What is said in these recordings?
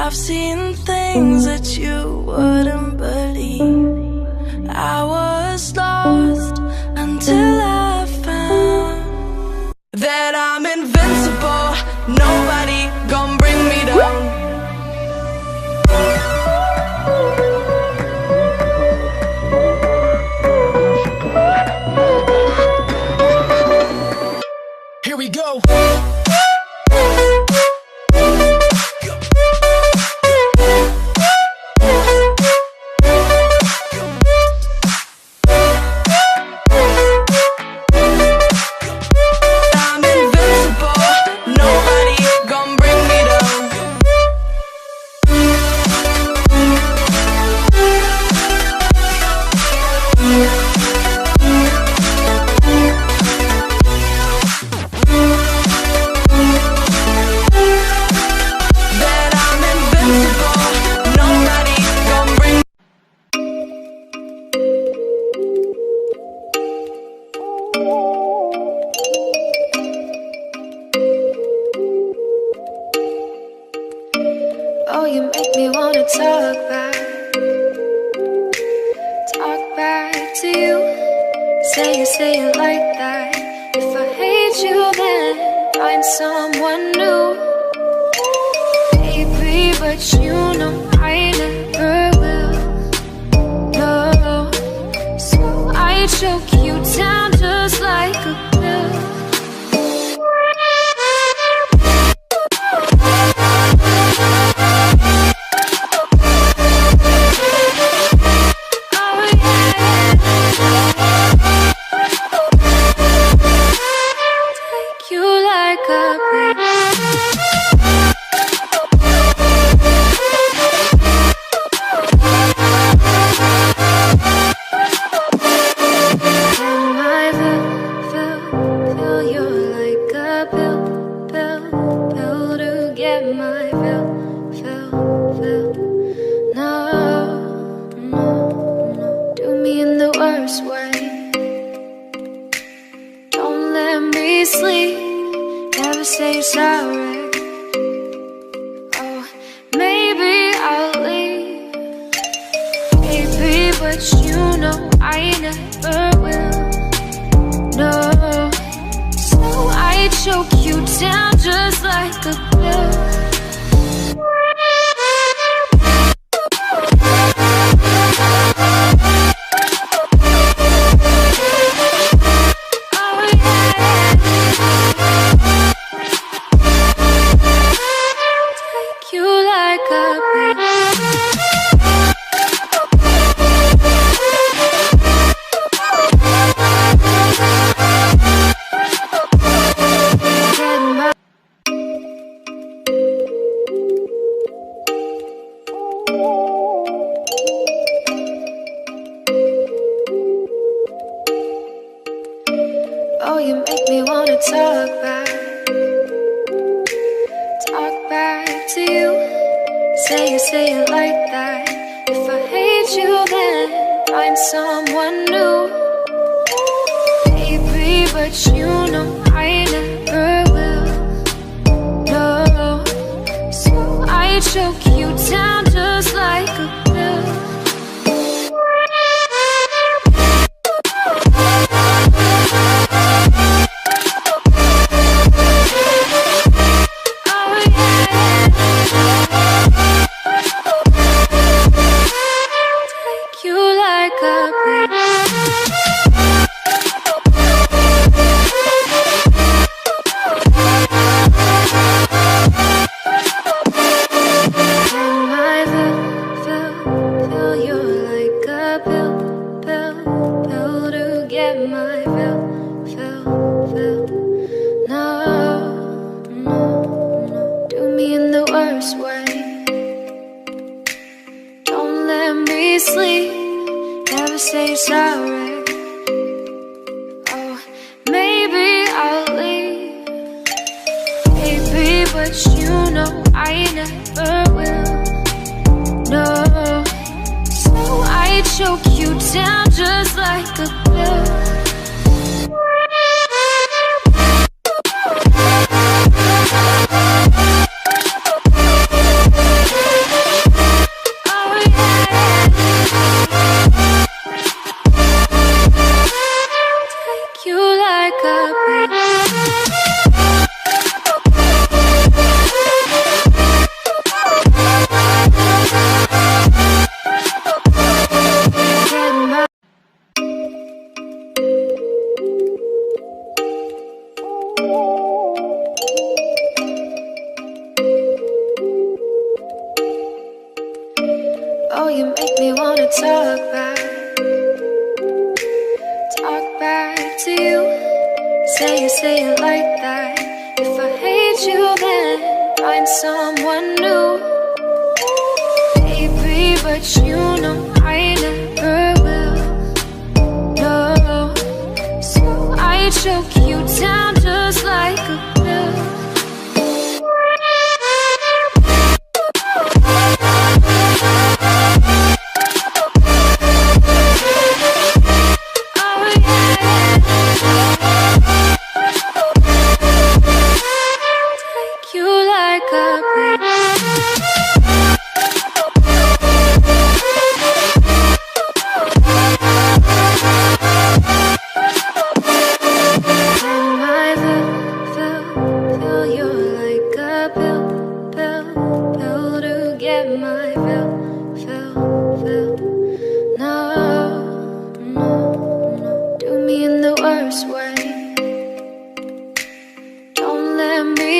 I've seen things that you wouldn't believe. I was lost until I found that I'm invincible. Nobody gon' bring me down. Here we go. Oh, you make me wanna talk back to you. Say it like that. If I hate you, then find someone new. Baby, but you know I never will. No, so I choke you down just like a pill. Sleep, never say sorry. Oh, maybe I'll leave, baby, but you know I never will. No, so I choke you down just like a pill. Oh, you make me wanna talk back to you. Say it like that. If I hate you, then find someone new. Baby, but you know I never will. No, so I choke you down just like a pill. Sleep, never say sorry. Oh, maybe I'll leave, baby, but you know I never will. No, so I choke you down just like a pill. Oh, you make me wanna talk back to you. Say it like that. If I hate you, then find someone new. Baby, but you know I never will. No, so I choke you down just like a pill.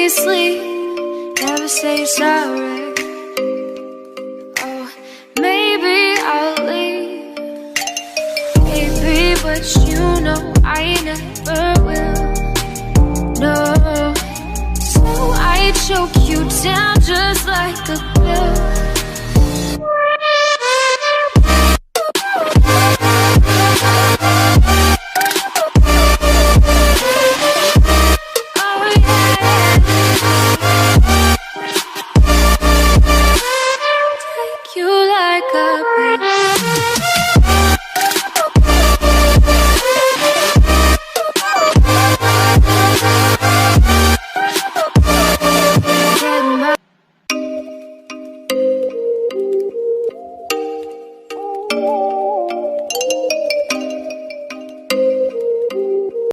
Sleep, never say sorry. Oh, maybe I'll leave, baby, but you know I never will. No, so I choke you down just like a pill. You like a